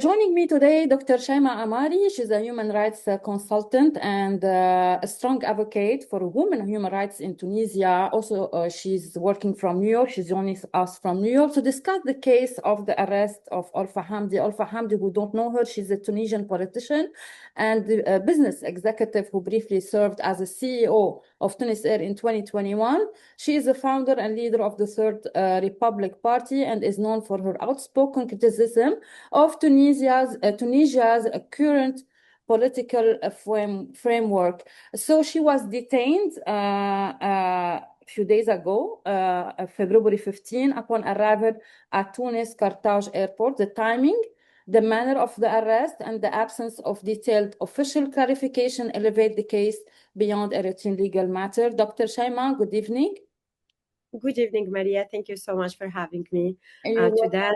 Joining me today, Dr. Shema Amari. She's a human rights consultant and a strong advocate for women human rights in Tunisia. Also, she's working from New York. She's joining us from New York to discuss the case of the arrest of Olfa Hamdi. Olfa Hamdi, who don't know her, she's a Tunisian politician and a business executive who briefly served as a CEO of Tunis Air in 2021. She is the founder and leader of the Third Republic Party and is known for her outspoken criticism of Tunisia's current political framework. So she was detained a few days ago, February 15, upon arrival at Tunis-Carthage Airport. The timing, the manner of the arrest, and the absence of detailed official clarification elevate the case beyond a routine legal matter. Dr. Shema, good evening. Good evening, Maria. Thank you so much for having me today.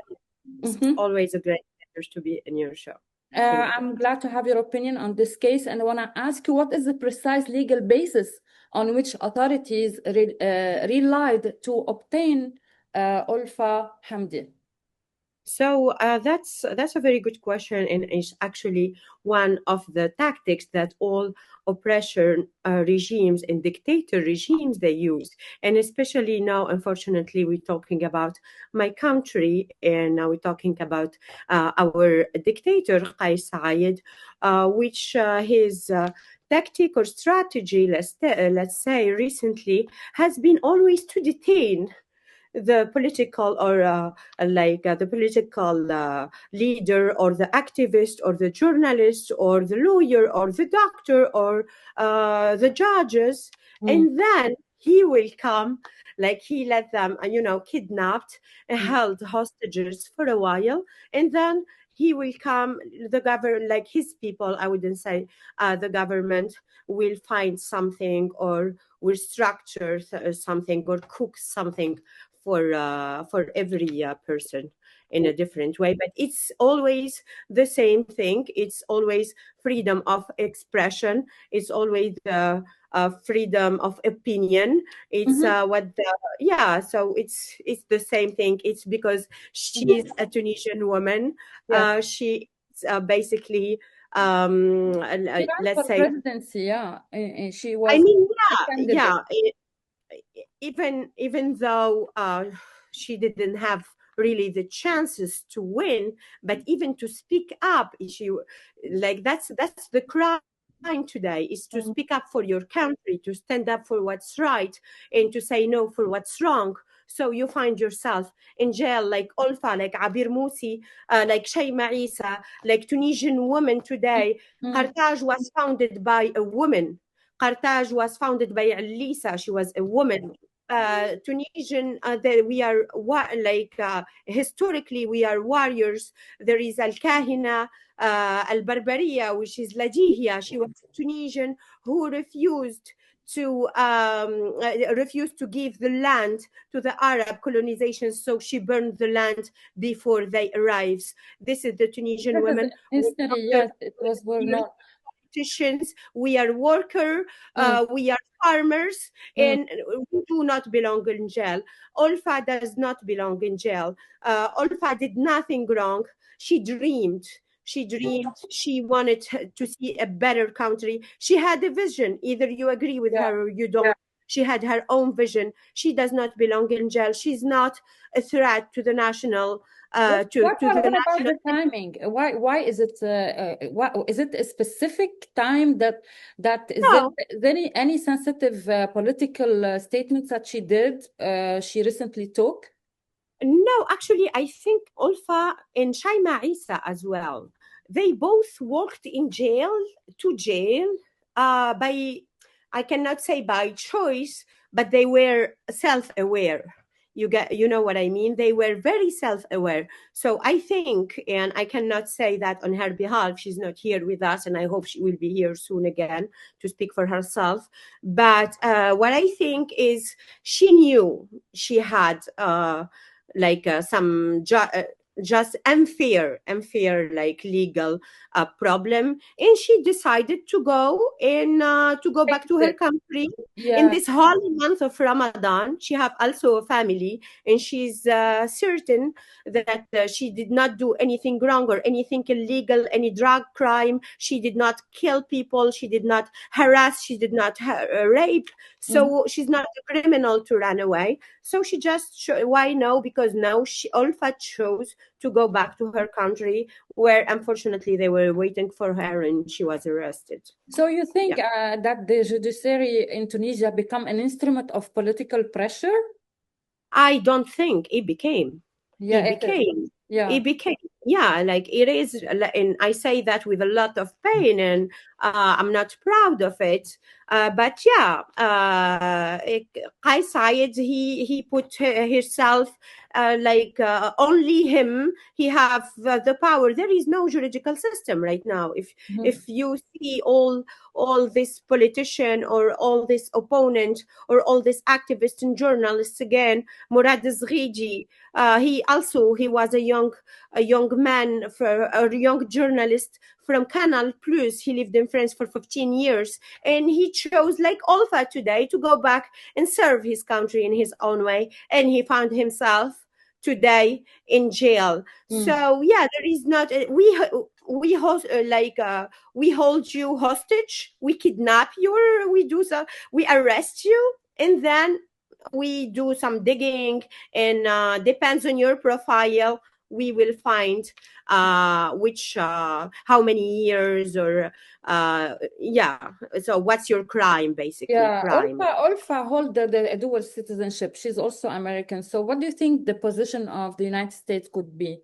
It's always a great pleasure to be in your show. I'm glad to have your opinion on this case, and I want to ask you, what is the precise legal basis on which authorities relied to obtain Olfa Hamdi? So that's a very good question, and it's actually one of the tactics that all oppression regimes and dictator regimes they use. And especially now, unfortunately, we're talking about my country, and now we're talking about our dictator Kais Saied, which his tactic or strategy, let's say recently, has been always to detain the political or the political leader or the activist or the journalist or the lawyer or the doctor or the judges, and then he will come, like he let them kidnapped, held hostages for a while, and then he will come, the government, like his people, I wouldn't say the government, will find something or will structure something or cook something for every person in a different way. But it's always the same thing. It's always freedom of expression. It's always the freedom of opinion. It's so it's the same thing. It's because she's a Tunisian woman. She's basically let's say presidency. She was. I mean, even though she didn't have really the chances to win, but even to speak up, that's the crime today, is to speak up for your country, to stand up for what's right, and to say no for what's wrong. So you find yourself in jail, like Olfa, like Abir Moussi, like Shema Isa, like Tunisian women today. Carthage was founded by a woman. Carthage was founded by Lisa. She was a woman. Tunisian, we are historically we are warriors. There is Al-Kahina, Al-Barbaria, which is Ladihia. She was a Tunisian who refused to give the land to the Arab colonization, so she burned the land before they arrived. This is the Tunisian women. Yes, it was not. We are workers, we are farmers, and we do not belong in jail. Olfa does not belong in jail. Olfa did nothing wrong. She dreamed. She wanted to see a better country. She had a vision. Either you agree with her or you don't. She had her own vision. She does not belong in jail. She's not a threat to the national. What about the timing? Why is it? Is it a specific time that is there any sensitive political statements that she did? She recently took. No, actually, I think Olfa and Shema Isa as well. They both worked in jail by, I cannot say by choice, but they were self-aware. You know what I mean? They were very self-aware. So I think, and I cannot say that on her behalf, she's not here with us, and I hope she will be here soon again to speak for herself. But what I think is she knew she had some just unfair like legal problem, and she decided to go back to her country in Yeah. this holy month of Ramadan. She have also a family, and she's certain that she did not do anything wrong or anything illegal, any drug crime. She did not kill people, she did not harass, she did not rape. Mhm. So she's not a criminal to run away. So she just why no? Because now Olfa chose to go back to her country, where unfortunately they were waiting for her and she was arrested. So you Yeah, think that the judiciary in Tunisia become an instrument of political pressure? I don't think it became. Yeah, It it is. became. Yeah. It became. Yeah, like it is, and I say that with a lot of pain, and I'm not proud of it. But yeah, Kais Saied, he put himself like only him. He have the power. There is no juridical system right now. Mhm. If you see all this politician or all this opponent or all this activists and journalists again, Murad Zghiji, he was a young man, for a young journalist from Canal Plus. He lived in France for 15 years, and he chose, like Olfa today, to go back and serve his country in his own way, and he found himself today in jail. Mm. So yeah, there is not we host we hold you hostage, we kidnap you, or we arrest you, and then we do some digging, and depends on your profile, we will find which how many years, or yeah, so what's your crime, basically Yeah, crime. Olfa hold the dual citizenship. She's also American. So what do you think the position of the United States could be?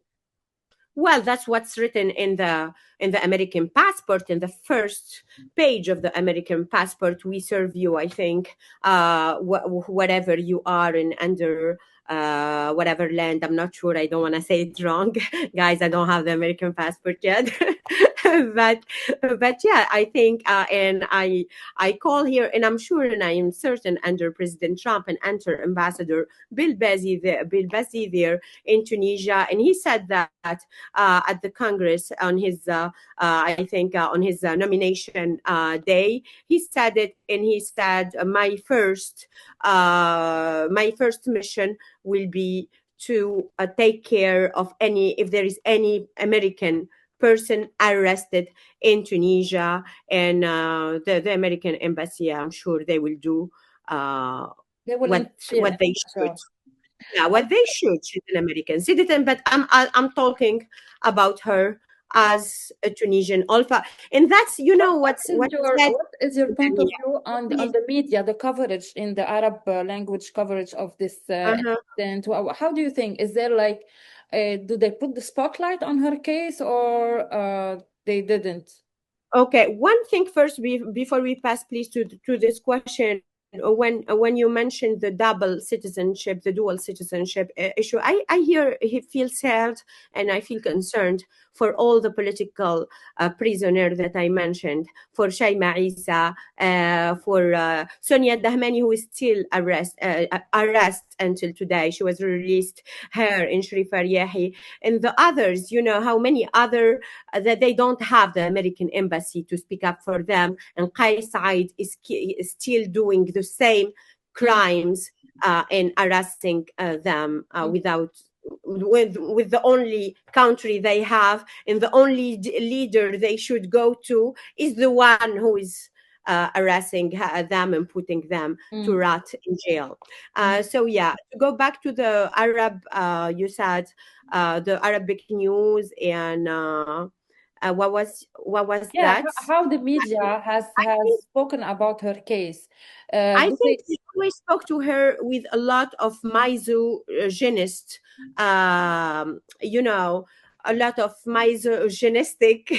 Well, that's what's written in the American passport. In the first page of the American passport, we serve you, I think, whatever you are in under whatever land. I'm not sure. I don't want to say it wrong, guys. I don't have the American passport yet, but yeah, I think, and I call here, and I'm sure, and I am certain, under President Trump and under Ambassador Bill Bazzi there in Tunisia, and he said that at the Congress on his, I think, on his nomination day. He said it, and he said, my first mission will be to take care of any, if there is any American person arrested in Tunisia, and the American embassy, I'm sure they will do They will interfere. what they should. Sure. Yeah, what they should. She's an American citizen, but I'm talking about her as a Tunisian Olfa, and that's, you know, what's said. What is your point of Yeah, view on please. the media, the coverage in the Arab language coverage of this Uh-huh. incident? How do you think? Is there like, do they put the spotlight on her case, or they didn't? Okay, one thing first, before we pass, please, to this question. When you mentioned the double citizenship, the dual citizenship issue, I hear, he feels sad, and I feel concerned for all the political prisoner that I mentioned, for Shema Isa, for Sonia Dahmani, who is still arrest until today. She was released, her in Sharif Aryahi, and the others. You know how many other that they don't have the American embassy to speak up for them, and Kais Saied is still doing the same crimes and arresting them without, with the only country they have, and the only leader they should go to is the one who is arresting them and putting them to rot in jail. So yeah, to go back to the Arab, you said the Arabic news, and what was Yeah, that? how the media I think has spoken about her case. I Do they? think they always spoke to her with a lot of misogynist, you know, a lot of misogynistic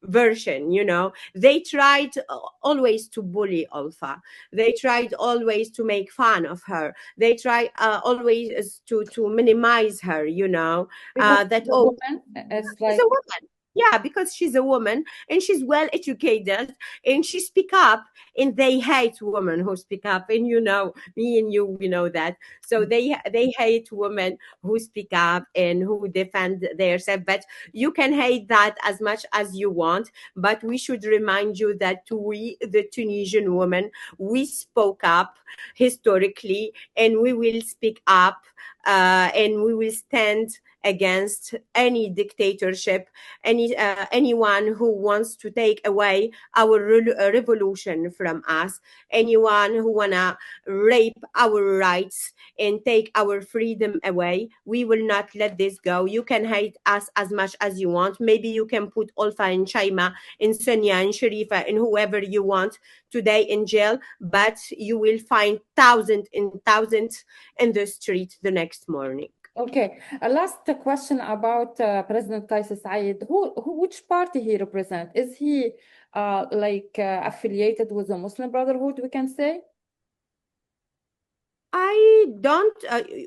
version. You know, they tried always to bully Alpha. They tried always to make fun of her. They try always to minimize her. You know, Because that the oh, woman, it's she's a like, woman. Yeah, because she's a woman and she's well educated and she speak up, and they hate women who speak up. And you know, me and you, we know that. So they hate women who speak up and who defend themselves. But you can hate that as much as you want. But we should remind you that we, the Tunisian women, we spoke up historically, and we will speak up, and we will stand against any dictatorship, anyone who wants to take away our revolution from us, anyone who wanna rape our rights and take our freedom away. We will not let this go. You can hate us as much as you want. Maybe you can put Olfa and Shaima and Sonia and Sharifa and whoever you want today in jail, but you will find thousands and thousands in the street the next morning. Okay, a last question about President Kais Saied. Which party he represents? Is he affiliated with the Muslim Brotherhood, we can say? I don't.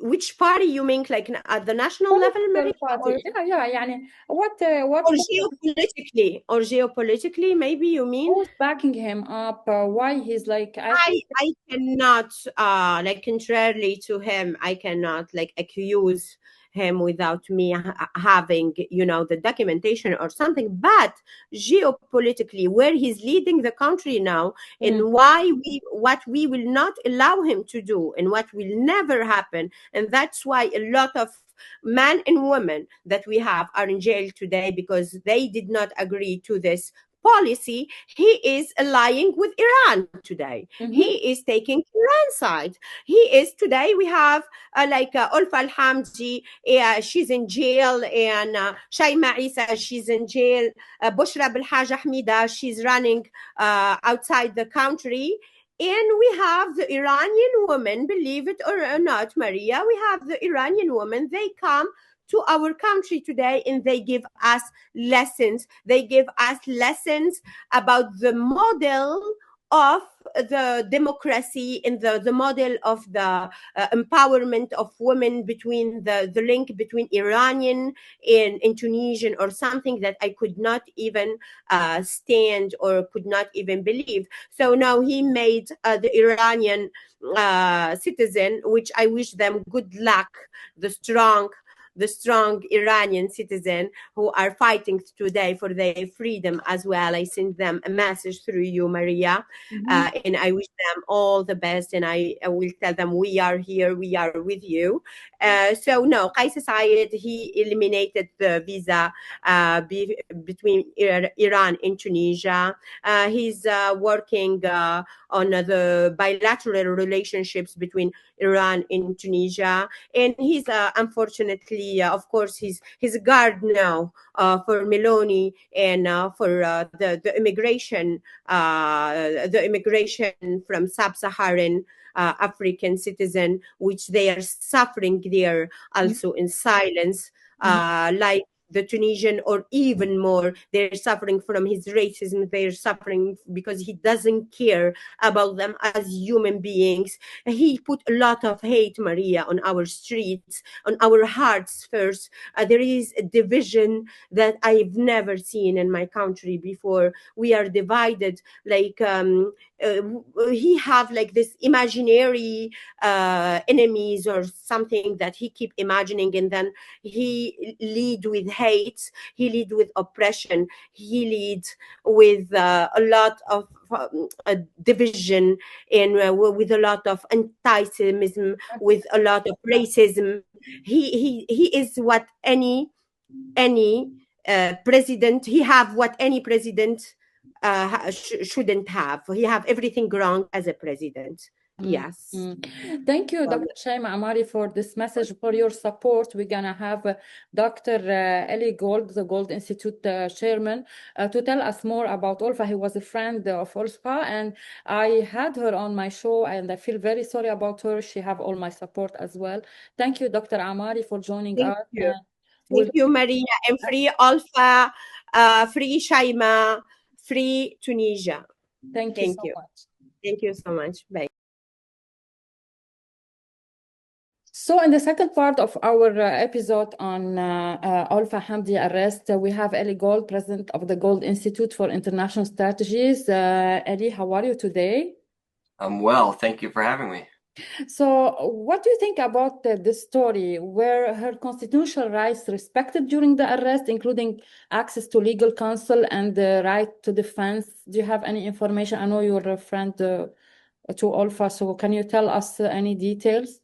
Which party you mean, like at the national level, Maria? Party. Yeah. يعني what Or geopolitically, maybe you mean? who's backing him up? Why he's like I cannot, like, contrarily to him, I cannot like accuse him without me having, you know, the documentation or something. But geopolitically, where he's leading the country now, and what we will not allow him to do, and what will never happen, and that's why a lot of men and women that we have are in jail today because they did not agree to this policy. He is allying with Iran today. He is taking Iran's side. He is today. We have Olfa Hamdi, she's in jail, and Shema Isa, she's in jail. Bushra Belhaja Hamida, she's running outside the country. And we have the Iranian women, believe it or not, Maria, we have the Iranian women. They come to our country today and they give us lessons. They give us lessons about the model of the democracy and the model of the empowerment of women, between the link between Iranian and Tunisian, or something that I could not even stand or could not even believe. So now he made the Iranian citizen, which I wish them good luck, the strong Iranian citizen who are fighting today for their freedom as well. I send them a message through you, Maria, and I wish them all the best. And I will tell them we are here, we are with you. So no, Kais Saied, he eliminated the visa between Iran and Tunisia. He's working on the bilateral relationships between Iran and Tunisia, and he's unfortunately, of course, he's a guard now for Meloni and for the immigration from sub-Saharan African citizen, which they are suffering there also in silence, like the Tunisian, or even more. They're suffering from his racism. They're suffering because he doesn't care about them as human beings. He put a lot of hate, Maria, on our streets, on our hearts first. There is a division that I've never seen in my country before. We are divided, like he have like this imaginary enemies or something that he keep imagining, and then he lead with hate, he lead with oppression, he lead with a lot of division, and with a lot of anti-Semitism, with a lot of racism. He is what any president, he have what any president shouldn't have. He have everything wrong as a president. Yes. Thank you, Dr. Shema Amari, for this message, for your support. We're going to have Dr. Eli Gold, the Gold Institute chairman, to tell us more about Olfa. He was a friend of Olfa, and I had her on my show, and I feel very sorry about her. She have all my support as well. Thank you, Dr. Amari, for joining us. Thank you, Maria. And free Olfa, free Shaima, free Tunisia. Thank you so much. Thank you so much. Bye. So, in the second part of our episode on Olfa Hamdi arrest, we have Ellie Gold, president of the Gold Institute for International Strategies. Ellie, how are you today? I'm well, thank you for having me. So, what do you think about this story? Were her constitutional rights respected during the arrest, including access to legal counsel and the right to defense? Do you have any information? I know you're a friend to Olfa, so can you tell us any details?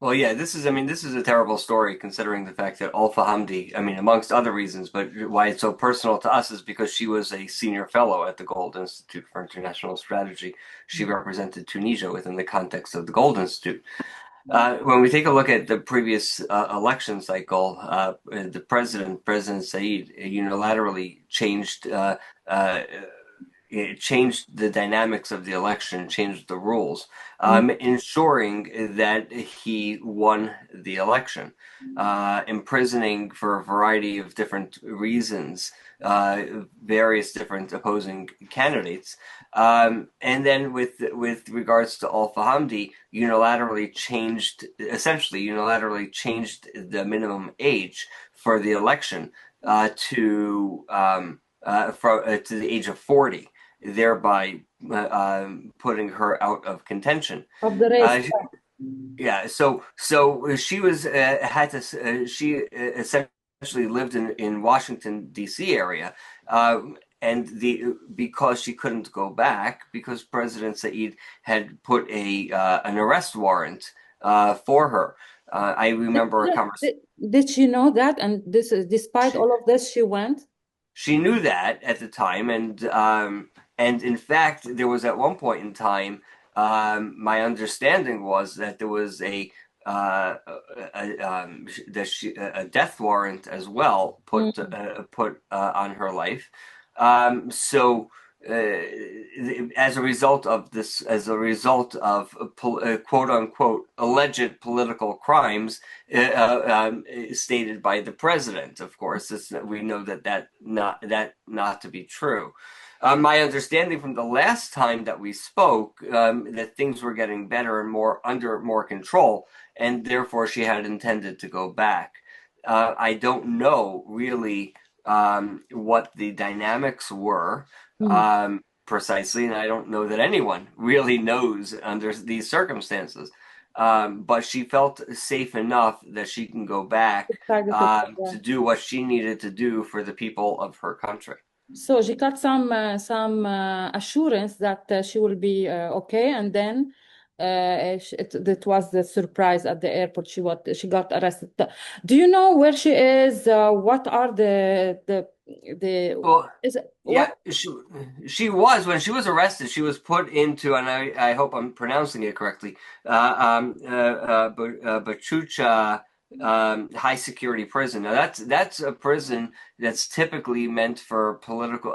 Well, yeah, this is a terrible story considering the fact that Olfa Hamdi, amongst other reasons, but why it's so personal to us is because she was a senior fellow at the Gold Institute for International Strategy. She represented Tunisia within the context of the Gold Institute. When we take a look at the previous election cycle, President Saied, unilaterally it changed the dynamics of the election, changed the rules, ensuring that he won the election, imprisoning for a variety of different reasons, various different opposing candidates. And then with regards to Alfa Hamdi, essentially unilaterally changed the minimum age for the election to the age of 40, thereby putting her out of contention. Of the race. Yeah, so she was had to she essentially lived in Washington D.C. area, and because she couldn't go back because President Said had put an arrest warrant for her. I remember a conversation. Did she know that? And despite all of this, she went? She knew that at the time, and in fact, there was at one point in time, my understanding was that there was a death warrant as well put on her life. So as a result of this, as a result of quote unquote alleged political crimes stated by the president, of course, we know that not to be true. My understanding from the last time that we spoke, that things were getting better and under more control, and therefore she had intended to go back. I don't know really what the dynamics were precisely, and I don't know that anyone really knows under these circumstances. But she felt safe enough that she can go back to do what she needed to do for the people of her country. So she got some assurance that she will be okay, and then that was the surprise at the airport. She got arrested. Do you know where she is? What are well, is it, yeah, what? she was when she was arrested. She was put into, and I hope I'm pronouncing it correctly, Bachucha high security prison. Now that's a prison that's typically meant for political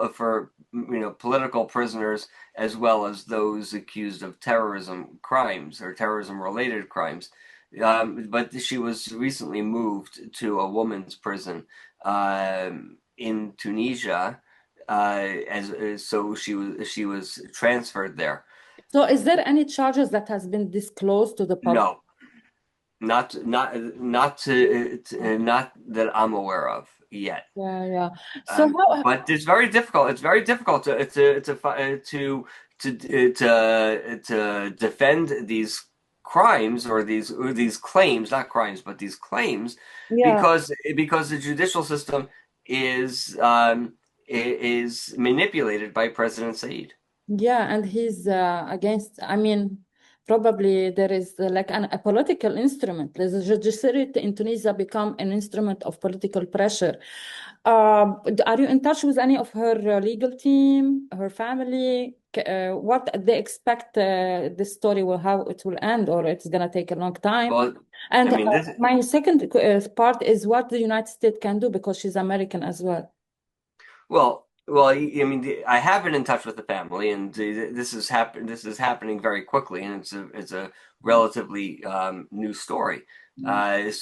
prisoners as well as those accused of terrorism crimes or terrorism related crimes. But she was recently moved to a women's prison in Tunisia, so she was transferred there. So is there any charges that has been disclosed to the public? No. Not that I'm aware of yet. Yeah. So but it's very difficult. It's very difficult to defend these crimes or these claims, not crimes, but these claims, because the judicial system is manipulated by President Said. Yeah, and he's against. I mean, probably there is like a political instrument. The judiciary in Tunisia become an instrument of political pressure. Are you in touch with any of her legal team, her family? What they expect this story how it will end, or it's gonna take a long time? Well, and my second part is what the United States can do because she's American as well. Well, I have been in touch with the family, and this is happening very quickly, and it's a relatively new story. But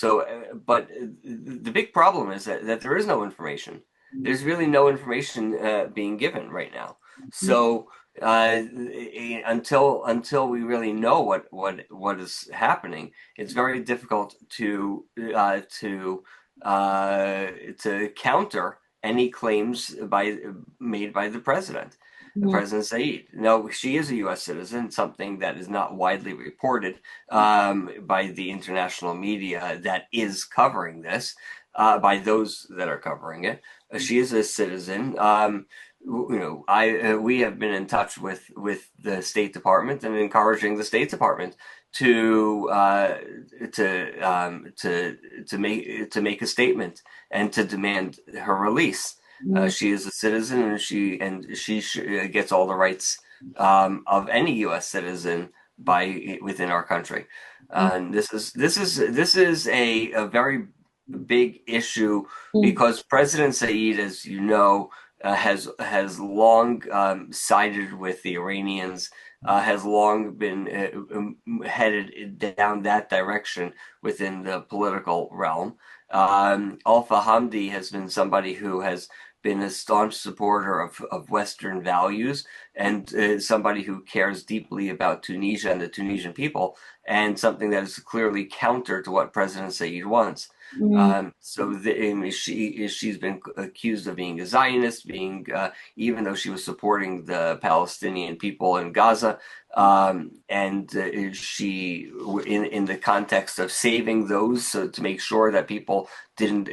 the big problem is that there is no information. There's really no information being given right now. So until we really know what is happening, it's very difficult to counter any claims made by the president. President Saied. No, she is a U.S. citizen, something that is not widely reported by the international media that is covering this, by those that are covering it. She is a citizen. We have been in touch with the State Department and encouraging the State Department to make a statement and to demand her release. She is a citizen, and she gets all the rights of any U.S. citizen within our country. And this is a very big issue because President Saied, as you know, has long sided with the Iranians, has long been headed down that direction within the political realm. Olfa Hamdi has been somebody who has been a staunch supporter of Western values and somebody who cares deeply about Tunisia and the Tunisian people, and something that is clearly counter to what President Saied wants. She's been accused of being a Zionist, even though she was supporting the Palestinian people in Gaza, and she, in the context of saving those, so to make sure that people didn't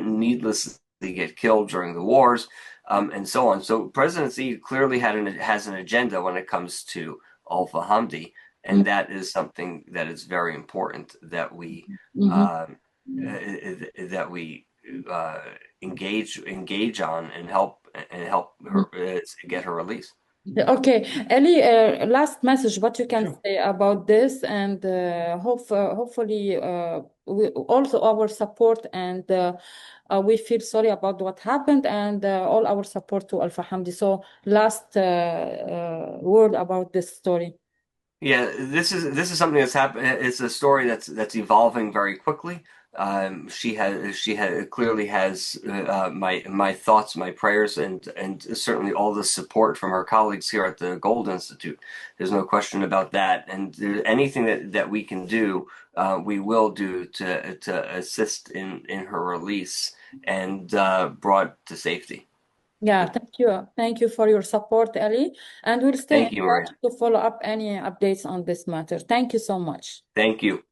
needlessly get killed during the wars, and so on. So President Saied clearly has an agenda when it comes to Olfa Hamdi, and that is something that is very important that we engage on and help her get her release. Okay, Ellie, last message, what you can say about this, and hopefully also our support, and we feel sorry about what happened, and all our support to Olfa Hamdi. So last word about this story. Yeah, this is something that's happened. It's a story that's evolving very quickly. She clearly has my thoughts, my prayers, and certainly all the support from her colleagues here at the Gold Institute. There's no question about that. And anything that we can do, we will do to assist in her release and brought to safety. Yeah, thank you for your support, Ellie, and we'll stay in touch to follow up any updates on this matter. Thank you so much. Thank you.